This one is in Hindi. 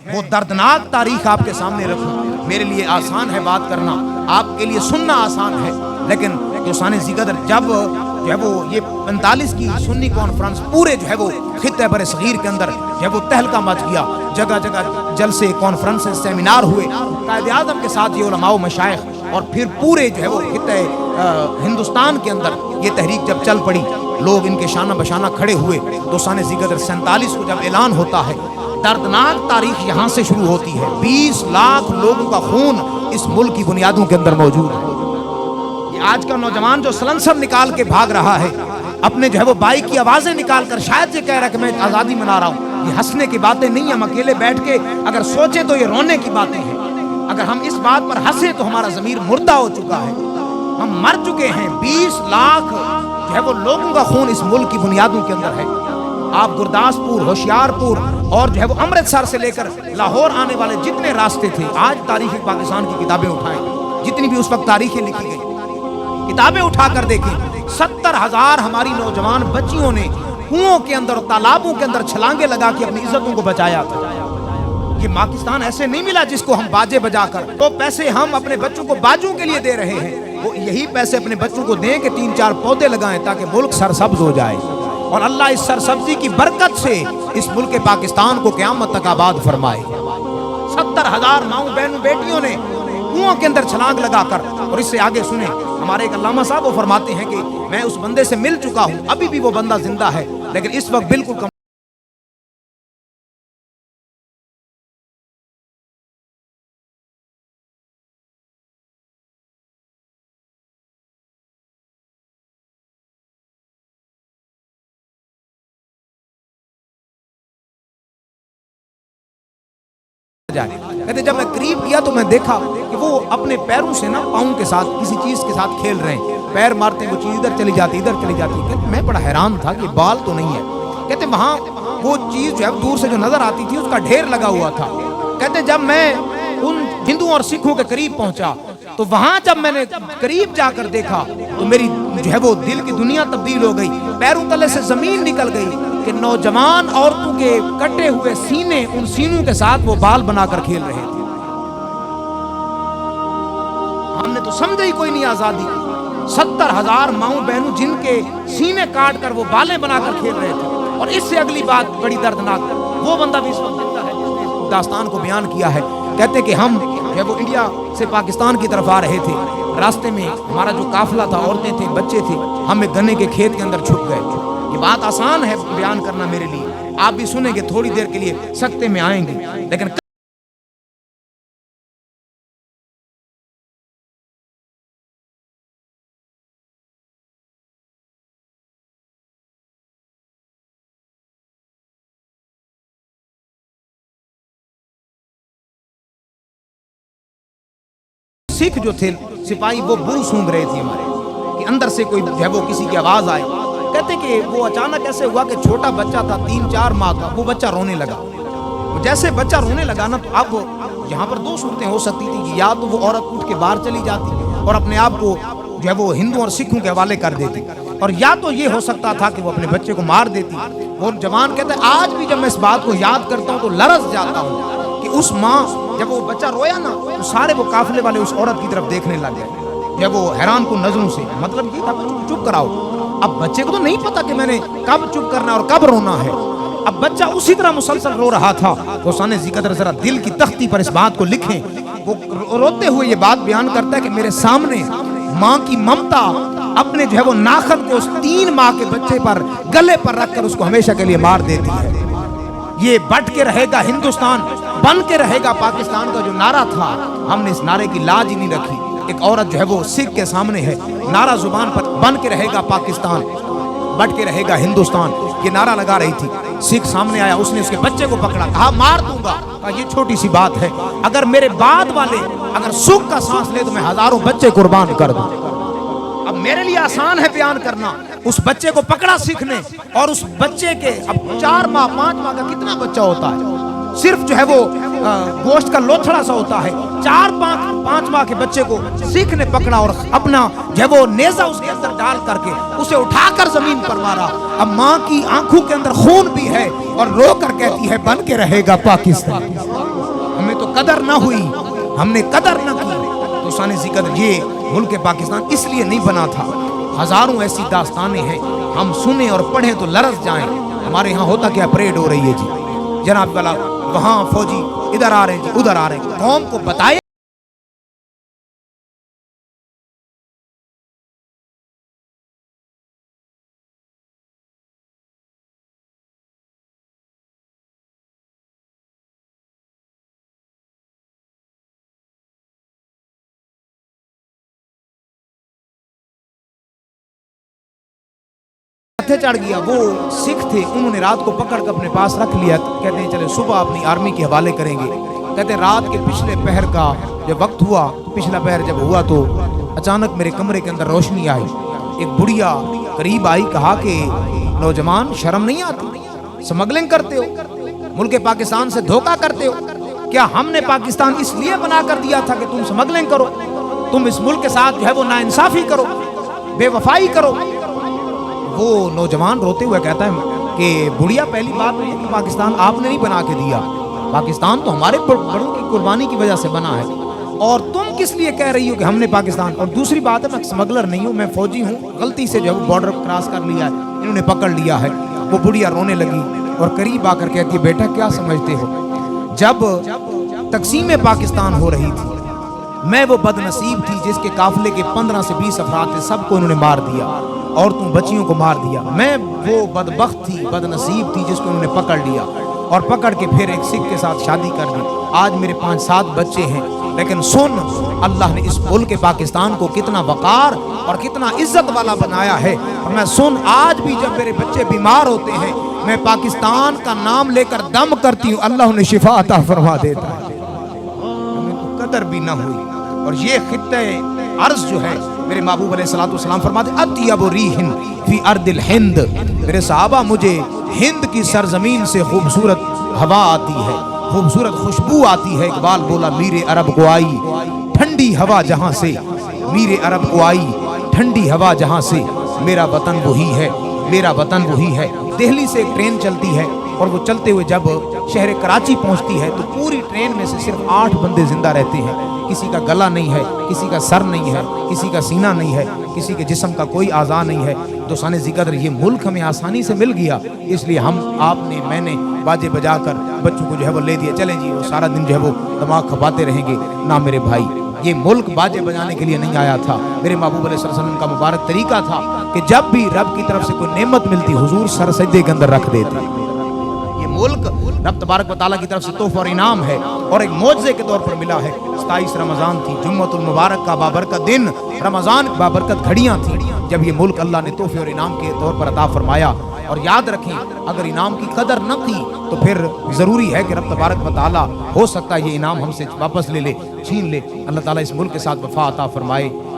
वो दर्दनाक तारीख आपके सामने रखूं। मेरे लिए आसान है बात करना, आपके लिए सुनना आसान है, लेकिन दोस्तान ज़िक्र जब जो है वो ये 45 की सुन्नी कॉन्फ्रेंस पूरे जो है वो खित्ते बर सगीर के अंदर जो है वो तहलका मच गया। जगह जगह जलसे, कॉन्फ्रेंस, सेमिनार हुए कायद आज़म के साथ ये उलमा व मशाइख, और फिर पूरे जो है वो खित्ते हिंदुस्तान के अंदर ये तहरीक जब चल पड़ी, लोग इनके शाना बशाना खड़े हुए। दोस्तान ज़िक्र 47 को जब ऐलान होता है, दर्दनाक तारीख यहाँ से शुरू होती है। 20 लाख लोगों का खून इस मुल्क की बुनियादों के अंदर मौजूद है। ये आज का नौजवान जो सलंसर निकाल के भाग रहा है, अपने जो है वो बाइक की आवाजें निकाल कर शायद ये कह रहा है कि मैं आज़ादी मना रहा हूँ, ये हंसने की बातें नहीं। हम अकेले बैठ के अगर सोचे तो ये रोने की बातें हैं। अगर हम इस बात पर हंसे तो हमारा ज़मीर मुर्दा हो चुका है, हम मर चुके हैं। 20 लाख जो है वो लोगों का खून इस मुल्क की बुनियादों के अंदर है। आप गुरदासपुर, होशियारपुर और जो है वो अमृतसर से लेकर लाहौर आने वाले जितने रास्ते थे, आज तारीख पाकिस्तान की किताबें उठाएं, जितनी भी उस वक्त तारीखें लिखी गई किताबें उठाकर देखें। 70,000 हमारी नौजवान बच्चियों ने कुओं के अंदर, तालाबों के अंदर छलांगे लगा के अपनी इज्जतों को बचाया था। ये पाकिस्तान ऐसे नहीं मिला जिसको हम बाजे बजाकर, तो पैसे हम अपने बच्चों को बाजों के लिए दे रहे हैं, वो यही पैसे अपने बच्चों को दें कि 3-4 पौधे लगाएं ताकि मुल्क सरसब्ज हो जाए, और अल्लाह इस सरसब्जी की बरकत से इस मुल्क पाकिस्तान को क़यामत तक आबाद फरमाए। 70,000 माओ बहनों बेटियों ने कुओं के अंदर छलांग लगाकर, और इससे आगे सुने, हमारे एक अल्लामा साहब वो फरमाते हैं कि मैं उस बंदे से मिल चुका हूँ, अभी भी वो बंदा जिंदा है, लेकिन इस वक्त बिल्कुल कहते जब मैं करीब गया तो मैं देखा कि वो अपने पैरों से ना पाँव के साथ किसी चीज के साथ खेल रहे हैं, पैर मारते हैं, वो चीज इधर चली जाती इधर चली जाती। कहते मैं बड़ा हैरान था कि बाल तो नहीं है। कहते वहां वो चीज जो है दूर से जो नजर आती थी उसका ढेर लगा हुआ था। कहते जब मैं उन हिंदुओं और सिखों के करीब पहुंचा तो वहां जब मैंने करीब जाकर देखा तो मेरी जो है वो दिल की दुनिया तब्दील हो गई, पैरों तले से जमीन निकल गई कि नौजवान औरतों के कटे हुए सीने, उन सीनों के साथ वो बाल बनाकर खेल रहे थे। हमने तो समझा ही कोई नहीं आजादी। 70,000 माओ बहनों जिनके सीने काट कर वो बालें बनाकर खेल रहे थे। और इससे अगली बात बड़ी दर्दनाक, वो बंदा भी इस वक्त जिंदा है जिसने इस दास्तान को बयान किया है। कहते कि हम जब वो इंडिया से पाकिस्तान की तरफ आ रहे थे, रास्ते में हमारा जो काफिला था, औरतें थे, बच्चे थे, हम एक गन्ने के खेत के अंदर छुप गए। ये बात आसान है बयान करना मेरे लिए, आप भी सुनेंगे, थोड़ी देर के लिए सख्ते में आएंगे, लेकिन सिख जो थे सिपाही वो बू सूंघ रहे थे हमारे कि अंदर से कोई जो है वो किसी की आवाज आए। कहते कि वो अचानक ऐसे हुआ कि छोटा बच्चा था 3-4 माह का, वो बच्चा रोने लगा। जैसे बच्चा रोने लगा ना, तो अब यहाँ पर 2 सूरतें हो सकती थी कि या तो वो औरत उठ के बाहर चली जाती और अपने आप को जो है वो हिंदू और सिखों के हवाले कर देती, और या तो ये हो सकता था कि वो अपने बच्चे को मार देती। और जवान कहते हैं आज भी जब मैं इस बात को याद करता हूँ तो लरस जाता हूँ कि उस माँ जब वो बच्चा रोया ना तो सारे वो काफिले वाले उस औरत की तरफ देखने लगे, जब वो हैरान को नजरों से, मतलब ये था चुप कराओ। अब बच्चे को तो नहीं पता कि मैंने कब चुप करना और कब रोना है। अब बच्चा उसी तरह मुसलसल रो रहा था। तो साने ज़िक्र जरा दिल की तख्ती पर इस बात को लिखें। वो रोते हुए ये बात बयान करता है कि मेरे सामने माँ की ममता अपने जो है वो नाखन को उस 3 माह के बच्चे पर गले पर रखकर उसको हमेशा के लिए मार देती है। ये बट के रहेगा हिंदुस्तान, बन के रहेगा पाकिस्तान का जो नारा था, हमने इस नारे की लाज ही नहीं रखी। एक औरत जो है वो सिख के सामने है, नारा जुबान पर, बन के रहेगा पाकिस्तान, बट के रहेगा हिंदुस्तान, ये नारा लगा रही थी। सिख सामने आया, उसने उसके बच्चे को पकड़ा, कहा मार दूंगा। कहा ये छोटी सी बात है, अगर मेरे बाद वाले अगर सुख का सांस ले तो मैं हजारों बच्चे कुर्बान कर दूं। अब मेरे लिए आसान है बयान करना। उस बच्चे को पकड़ा सिख ने, और उस बच्चे के अब 4 माह 5 माह का कितना बच्चा होता है, सिर्फ जो है वो गोश्त का लोथड़ा सा होता है, 4-5 माह के बच्चे को सिख ने पकड़ा और अपना जो वो नेजा उसके अंदर डाल करके उसे उठाकर जमीन पर मारा। अब माँ की आंखों के अंदर खून भी है और रो कर कहती है बन के रहेगा पाकिस्तान। हमें तो कदर ना हुई, हमने कदर ना की। तो साने जिक्र ये मुल्क पाकिस्तान इसलिए नहीं बना था। हजारों ऐसी दास्तानें हैं, हम सुने और पढ़ें तो लरस जाएं। हमारे यहाँ होता क्या, परेड हो रही है जी, जनाब वाला वहां फौजी इधर आ रहे हैं जी, उधर आ रहे हैं। कौम को बताए चढ़ गया। वो सिख थे, उन्होंने रात को पकड़ कर अपने पास रख लिया। कहते हैं चले सुबह अपनी आर्मी के हवाले करेंगे। कहते हैं रात के पिछले पहर का जब वक्त हुआ, पिछला पहर जब हुआ तो अचानक मेरे कमरे के अंदर रोशनी आई। एक बुढ़िया करीब आई, कहा कि नौजवान शर्म नहीं आती, स्मगलिंग करते हो, मुल्क पाकिस्तान से धोखा करते हो। क्या हमने पाकिस्तान इसलिए बना कर दिया था कि तुम स्मगलिंग करो, तुम इस मुल्क के साथ जो है वो नाइंसाफी करो, बेवफाई करो। वो नौजवान रोते हुए कहता है कि बुढ़िया पहली बात तो ये कि पाकिस्तान आपने नहीं बना के दिया, पाकिस्तान तो हमारे बड़ों की कुर्बानी की वजह से बना है, और तुम किस लिए कह रही हो कि हमने पाकिस्तान। और दूसरी बात है मैं स्मगलर नहीं हूँ, मैं फौजी हूँ, गलती से जो बॉर्डर क्रॉस कर लिया है, इन्होंने पकड़ लिया है। वो बुढ़िया रोने लगी और करीब आकर कहती है बेटा क्या समझते हो, जब तकसीम पाकिस्तान हो रही थी मैं वो बदनसीब थी जिसके काफिले के 15 से 20 अफराद थे, सबको इन्होंने मार दिया और तुम बच्चियों को मार दिया। मैं वो बदबख्त थी, बदनसीब थी जिसको उन्होंने पकड़ लिया और पकड़ के फिर एक सिख के साथ शादी कर दी। आज मेरे 5-7 बच्चे हैं। लेकिन सुन, अल्लाह ने इस मुल्क पाकिस्तान को कितना वकार और कितना इज्जत वाला बनाया है। और मैं सुन, आज भी जब मेरे बच्चे बीमार होते हैं मैं पाकिस्तान का नाम लेकर दम करती हूँ, अल्लाह उन्हें शिफा अता फरमा देता है। हमें तो कदर भी ना हुई। और ये खित्ते अर्ज जो है, मेरे महबूब अलैहिस्सलाम फरमाते अतियब रीहिन फी अर्दिल हिंद, मेरे सहाबा मुझे हिंद की सरजमीन से खूबसूरत हवा आती है, खूबसूरत खुशबू आती है। इकबाल बोला मीरे अरब को आई ठंडी हवा जहां से, मीरे अरब को आई ठंडी हवा जहां से, मेरा वतन वही है, मेरा वतन वही है। दिल्ली से एक ट्रेन चलती है और वो चलते हुए जब शहर कराची पहुंचती है तो पूरी ट्रेन में से सिर्फ 8 बंदे जिंदा रहते हैं। किसी का गला नहीं है, किसी का सर नहीं है, किसी का सीना नहीं है, किसी के जिस्म का कोई आज़ा नहीं है। दोस्ताने ज़िक्र ये मुल्क हमें आसानी से मिल गया, इसलिए हम आपने मैंने बाजे बजाकर बच्चों को जो है वो ले दिया, चलें जी वो सारा दिन जो है वो दिमाग खपाते रहेंगे। ना मेरे भाई, ये मुल्क बाजे बजाने के लिए नहीं आया था। मेरे महबूब अलैहि सल्लम का मुबारक तरीका था कि जब भी रब की तरफ से कोई नेमत मिलती हुजूर सर सजदे के अंदर रख देते। ये मुल्क रब तबारक व तआला की तरफ से तोहफा और इनाम है और एक मौजज़े के तौर पर मिला है। 27 रमज़ान थी, जुम्मतुल मुबारक का बाबरकत दिन, रमज़ान की बाबरकत घड़ियाँ थी जब ये मुल्क अल्लाह ने तोहफे और इनाम के तौर पर अता फरमाया। और याद रखें, अगर इनाम की कदर न की तो फिर ज़रूरी है कि रब तबारक व तआला हो सकता है ये इनाम हमसे वापस ले ले, छीन ले। अल्लाह ताला इस मुल्क के साथ वफा अता फरमाए।